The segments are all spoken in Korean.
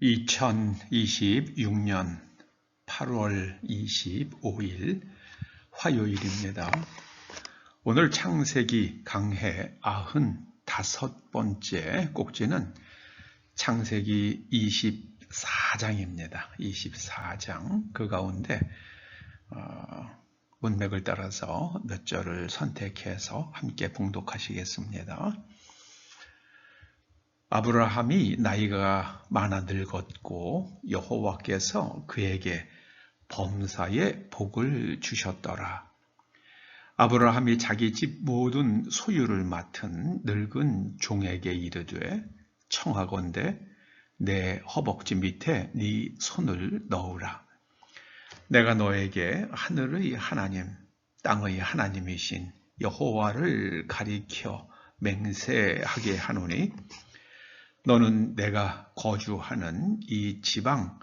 2026년 8월 25일 화요일입니다. 오늘 창세기 강해 95번째 꼭지는 창세기 24장입니다. 24장 그 가운데 문맥을 따라서 몇 절을 선택해서 함께 봉독하시겠습니다. 아브라함이 나이가 많아 늙었고 여호와께서 그에게 범사에 복을 주셨더라. 아브라함이 자기 집 모든 소유를 맡은 늙은 종에게 이르되 청하건대 내 허벅지 밑에 네 손을 넣으라. 내가 너에게 하늘의 하나님, 땅의 하나님이신 여호와를 가리켜 맹세하게 하노니 너는 내가 거주하는 이 지방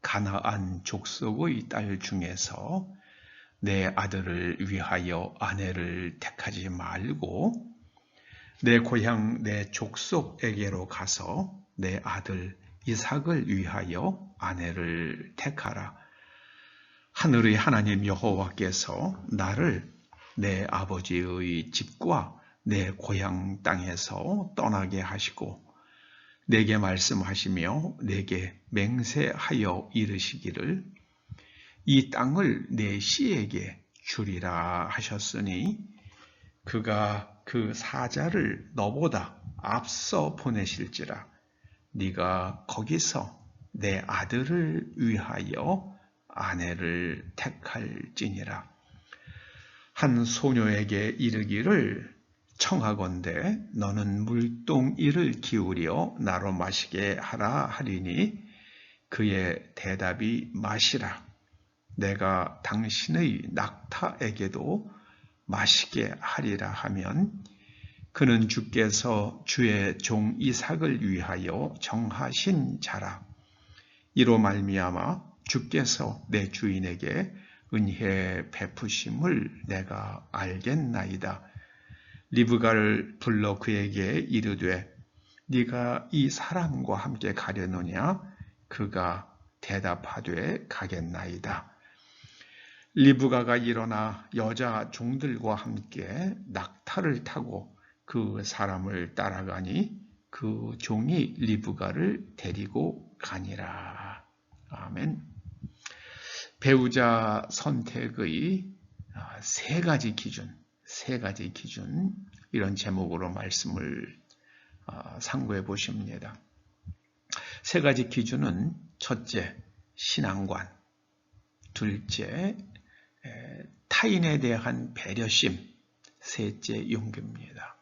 가나안 족속의 딸 중에서 내 아들을 위하여 아내를 택하지 말고 내 고향 내 족속에게로 가서 내 아들 이삭을 위하여 아내를 택하라. 하늘의 하나님 여호와께서 나를 내 아버지의 집과 내 고향 땅에서 떠나게 하시고 내게 말씀하시며 내게 맹세하여 이르시기를 이 땅을 내 씨에게 주리라 하셨으니 그가 그 사자를 너보다 앞서 보내실지라 네가 거기서 내 아들을 위하여 아내를 택할지니라. 한 소녀에게 이르기를 청하건대 너는 물동이를 기울여 나로 마시게 하라 하리니 그의 대답이 마시라. 내가 당신의 낙타에게도 마시게 하리라 하면 그는 주께서 주의 종 이삭을 위하여 정하신 자라. 이로 말미암아 주께서 내 주인에게 은혜 베푸심을 내가 알겠나이다. 리브가를 불러 그에게 이르되 네가 이 사람과 함께 가려느냐? 그가 대답하되 가겠나이다. 리브가가 일어나 여자 종들과 함께 낙타를 타고 그 사람을 따라가니 그 종이 리브가를 데리고 가니라. 아멘. 배우자 선택의 세 가지 기준 이런 제목으로 말씀을 상고해 보십니다. 세 가지 기준은 첫째, 신앙관, 둘째, 타인에 대한 배려심, 셋째, 용기입니다.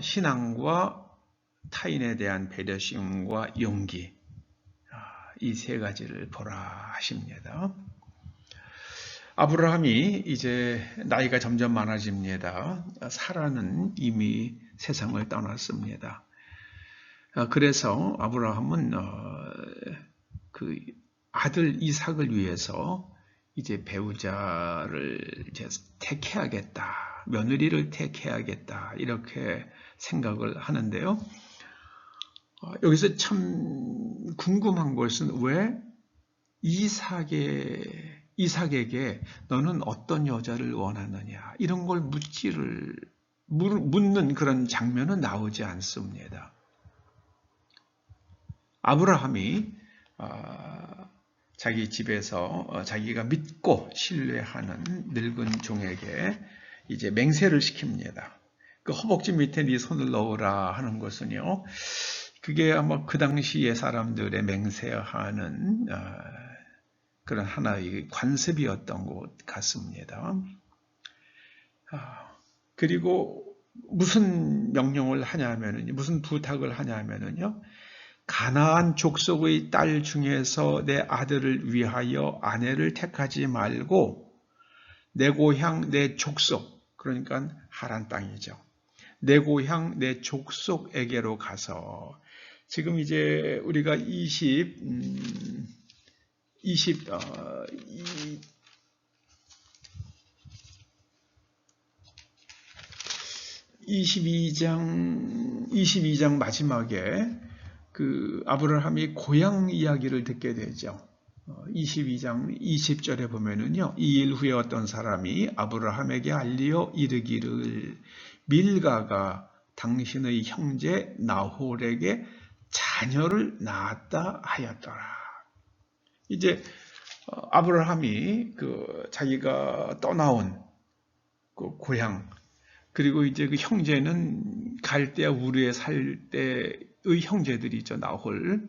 신앙과 타인에 대한 배려심과 용기, 이 세 가지를 보라 하십니다. 아브라함이 이제 나이가 점점 많아집니다. 사라는 이미 세상을 떠났습니다. 그래서 아브라함은 그 아들 이삭을 위해서 이제 배우자를 이제 택해야겠다, 며느리를 택해야겠다 이렇게 생각을 하는데요. 여기서 참 궁금한 것은 왜 이삭에게 너는 어떤 여자를 원하느냐 이런 걸 묻는 그런 장면은 나오지 않습니다. 아브라함이 자기 집에서 자기가 믿고 신뢰하는 늙은 종에게 이제 맹세를 시킵니다. 그 허벅지 밑에 네 손을 넣으라 하는 것은요, 그게 아마 그 당시의 사람들의 맹세하는 그런 하나의 관습이었던 것 같습니다. 그리고 무슨 명령을 하냐면은, 무슨 부탁을 하냐면은요, 가나안 족속의 딸 중에서 내 아들을 위하여 아내를 택하지 말고 내 고향 내 족속, 그러니까 하란 땅이죠. 내 고향 내 족속에게로 가서, 지금 이제 우리가 22장 마지막에 그 아브라함이 고향 이야기를 듣게 되죠. 22장 20절에 보면은요, 이 일 후에 어떤 사람이 아브라함에게 알리어 이르기를 밀가가 당신의 형제 나홀에게 자녀를 낳았다 하였더라. 이제 아브라함이 그 자기가 떠나온 그 고향, 그리고 이제 그 형제는 갈대아 우르에 살 때의 형제들이죠. 나홀.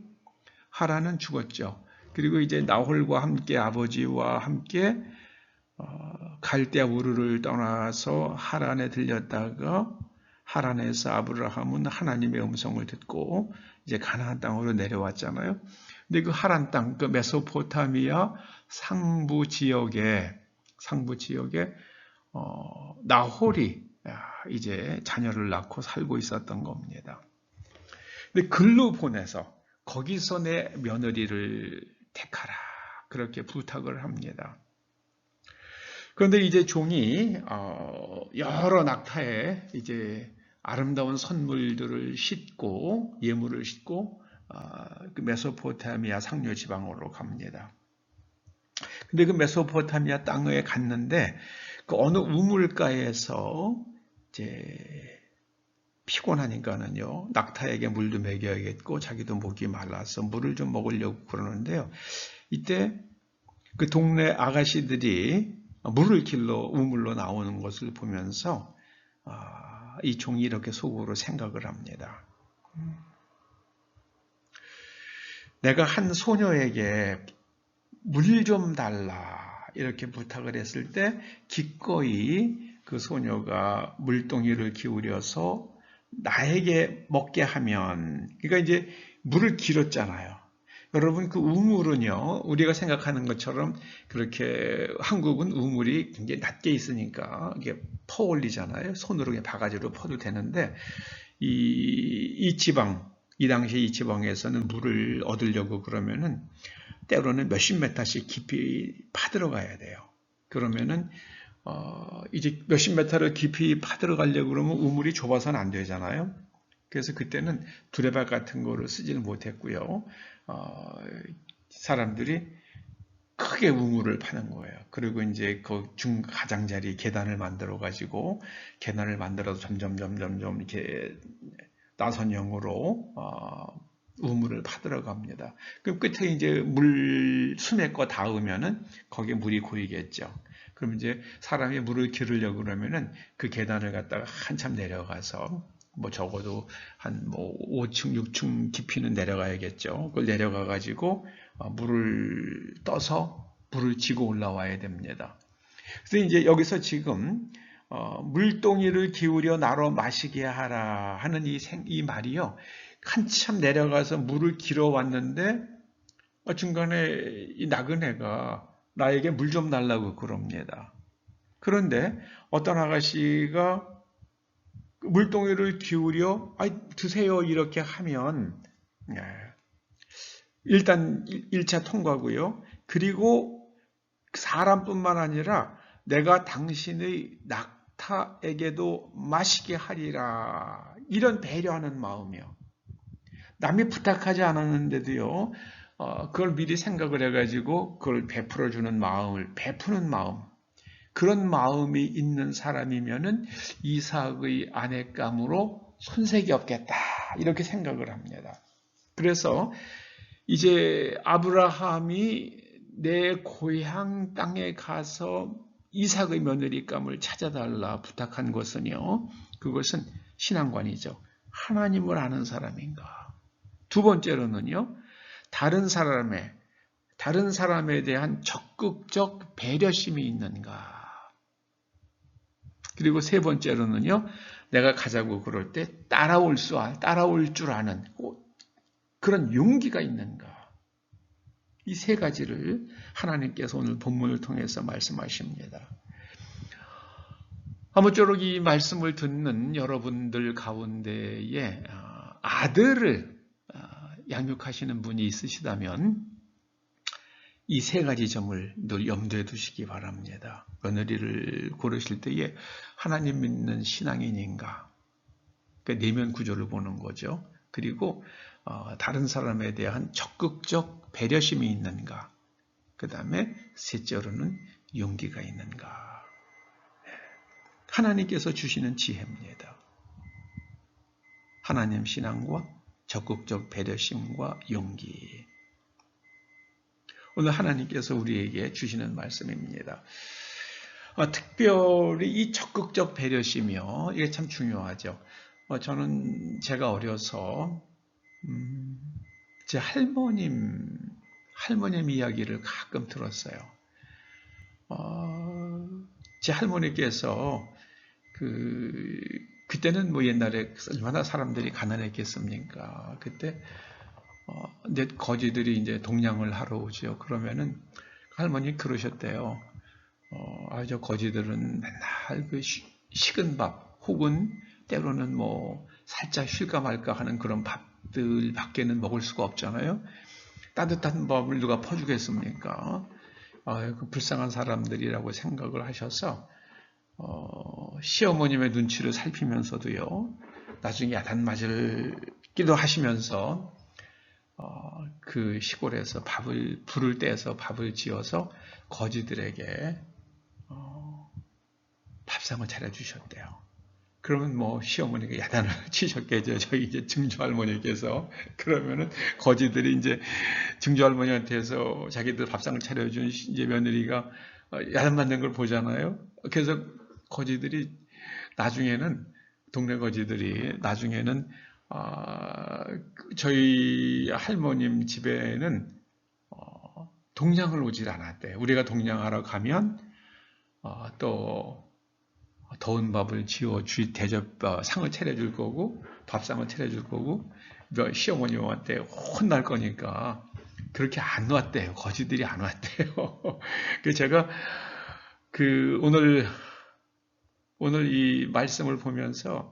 하란은 죽었죠. 그리고 이제 나홀과 함께 아버지와 함께 갈대아 우르를 떠나서 하란에 들렸다가 하란에서 아브라함은 하나님의 음성을 듣고 이제 가나안 땅으로 내려왔잖아요. 근데 그 하란 땅, 그 메소포타미아 상부 지역에 나홀이 이제 자녀를 낳고 살고 있었던 겁니다. 근데 글로 보내서 거기서 내 며느리를 택하라, 그렇게 부탁을 합니다. 그런데 이제 종이 여러 낙타에 이제 아름다운 선물들을 싣고, 예물을 싣고 그 메소포타미아 상류 지방으로 갑니다. 근데 그 메소포타미아 땅에 갔는데 그 어느 우물가에서 이제 피곤하니까는요, 낙타에게 물도 먹여야겠고 자기도 목이 말라서 물을 좀 먹으려고 그러는데요. 이때 그 동네 아가씨들이 물을 길러 우물로 나오는 것을 보면서 이 종이 이렇게 속으로 생각을 합니다. 내가 한 소녀에게 물 좀 달라 이렇게 부탁을 했을 때 기꺼이 그 소녀가 물동이를 기울여서 나에게 먹게 하면, 그러니까 이제 물을 길었잖아요. 여러분, 그 우물은요, 우리가 생각하는 것처럼 그렇게 한국은 우물이 굉장히 낮게 있으니까 이게 퍼 올리잖아요. 손으로 그냥 바가지로 퍼도 되는데 이 지방, 이 당시에 이 지방에서는 물을 얻으려고 그러면은 때로는 몇십 메타씩 깊이 파들어가야 돼요. 그러면은 이제 몇십 메타를 깊이 파들어가려고 그러면 우물이 좁아서는 안 되잖아요. 그래서 그때는 두레박 같은 거를 쓰지는 못했고요. 사람들이 크게 우물을 파는 거예요. 그리고 이제 그 중가장자리 계단을 만들어 가지고 계단을 만들어서 점점 이렇게 나선형으로 우물을 파들어 갑니다. 그럼 끝에 이제 물 수맥과 닿으면은 거기에 물이 고이겠죠. 그럼 이제 사람이 물을 기르려고 그러면은 그 계단을 갖다가 한참 내려가서 뭐 적어도 한 5층, 6층 깊이는 내려가야겠죠. 그걸 내려가 가지고 물을 떠서 물을 지고 올라와야 됩니다. 그래서 이제 여기서 지금 물동이를 기울여 나로 마시게 하라 하는 이 말이요. 한참 내려가서 물을 길어 왔는데 중간에 이 나그네가 나에게 물 좀 달라고 그럽니다. 그런데 어떤 아가씨가 물동이를 기울여 드세요 이렇게 하면 일단 1차 통과고요. 그리고 사람뿐만 아니라 내가 당신의 낙타에게도 마시게 하리라, 이런 배려하는 마음이요. 남이 부탁하지 않았는데도요, 그걸 미리 생각을 해가지고 그걸 베풀어주는 마음을, 베푸는 마음, 그런 마음이 있는 사람이면은 이삭의 아내감으로 손색이 없겠다, 이렇게 생각을 합니다. 그래서 이제 아브라함이 내 고향 땅에 가서 이삭의 며느리감을 찾아달라 부탁한 것은요, 그것은 신앙관이죠. 하나님을 아는 사람인가. 두 번째로는요, 다른 사람에 대한 적극적 배려심이 있는가. 그리고 세 번째로는요, 내가 가자고 그럴 때 따라올 줄 아는 그런 용기가 있는가. 이 세 가지를 하나님께서 오늘 본문을 통해서 말씀하십니다. 아무쪼록 이 말씀을 듣는 여러분들 가운데에 아들을 양육하시는 분이 있으시다면 이 세 가지 점을 늘 염두에 두시기 바랍니다. 며느리를 고르실 때에 하나님 믿는 신앙인인가, 그 내면 구조를 보는 거죠. 그리고 다른 사람에 대한 적극적 배려심이 있는가. 그 다음에 셋째로는 용기가 있는가. 하나님께서 주시는 지혜입니다. 하나님 신앙과 적극적 배려심과 용기. 오늘 하나님께서 우리에게 주시는 말씀입니다. 특별히 이 적극적 배려심이요. 이게 참 중요하죠. 저는 제가 어려서 제 할머님 이야기를 가끔 들었어요. 제 할머니께서 그때는 뭐 옛날에 얼마나 사람들이 가난했겠습니까? 그때 이제 거지들이 이제 동냥을 하러 오죠. 그러면은 할머니 그러셨대요. 저 거지들은 맨날 그 식은 밥 혹은 때로는 뭐 살짝 쉴까 말까 하는 그런 밥들 밖에는 먹을 수가 없잖아요. 따뜻한 밥을 누가 퍼주겠습니까? 그 불쌍한 사람들이라고 생각을 하셔서 시어머님의 눈치를 살피면서도요. 나중에 야단 맞을기도 하시면서 그 시골에서 불을 떼서 밥을 지어서 거지들에게 밥상을 차려주셨대요. 그러면 뭐 시어머니가 야단을 치셨겠죠. 저희 이제 증조할머니께서. 그러면은 거지들이 이제 증조할머니한테서 자기들 밥상을 차려준 이제 며느리가 야단 맞는 걸 보잖아요. 그래서 거지들이 나중에는 동네 거지들이 나중에는 저희 할머님 집에는 동냥을 오질 않았대요. 우리가 동냥하러 가면 또 더운 밥을 지어 상을 차려줄 거고 밥상을 차려줄 거고 시어머님한테 혼날 거니까 그렇게 안 왔대요. 거지들이 안 왔대요. 그래서 제가 오늘 이 말씀을 보면서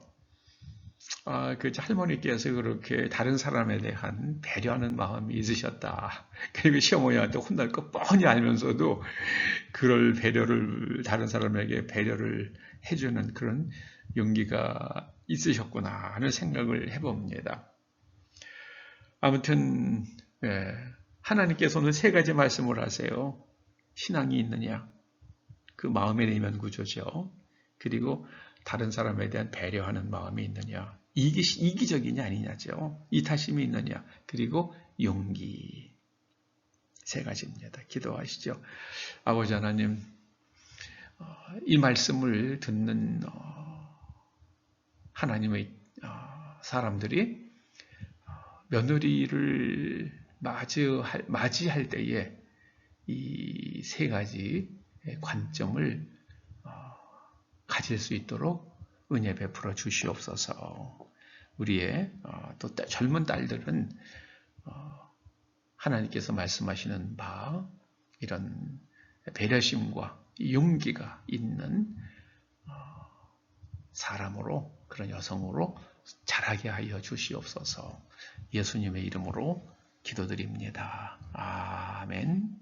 그 할머니께서 그렇게 다른 사람에 대한 배려하는 마음이 있으셨다. 그리고 시어머니한테 혼날 거 뻔히 알면서도 그럴 배려를 다른 사람에게 배려를 해주는 그런 용기가 있으셨구나 하는 생각을 해봅니다. 아무튼 하나님께서 오늘 세 가지 말씀을 하세요. 신앙이 있느냐, 그 마음의 내면 구조죠. 그리고 다른 사람에 대한 배려하는 마음이 있느냐, 이기적이냐 아니냐죠. 이타심이 있느냐, 그리고 용기. 세 가지입니다. 기도하시죠. 아버지 하나님, 이 말씀을 듣는 하나님의 사람들이 며느리를 맞이할 때에 이 세 가지 관점을 가질 수 있도록 은혜 베풀어 주시옵소서. 우리의 또 젊은 딸들은 하나님께서 말씀하시는 바 이런 배려심과 용기가 있는 사람으로, 그런 여성으로 자라게 하여 주시옵소서. 예수님의 이름으로 기도드립니다. 아멘.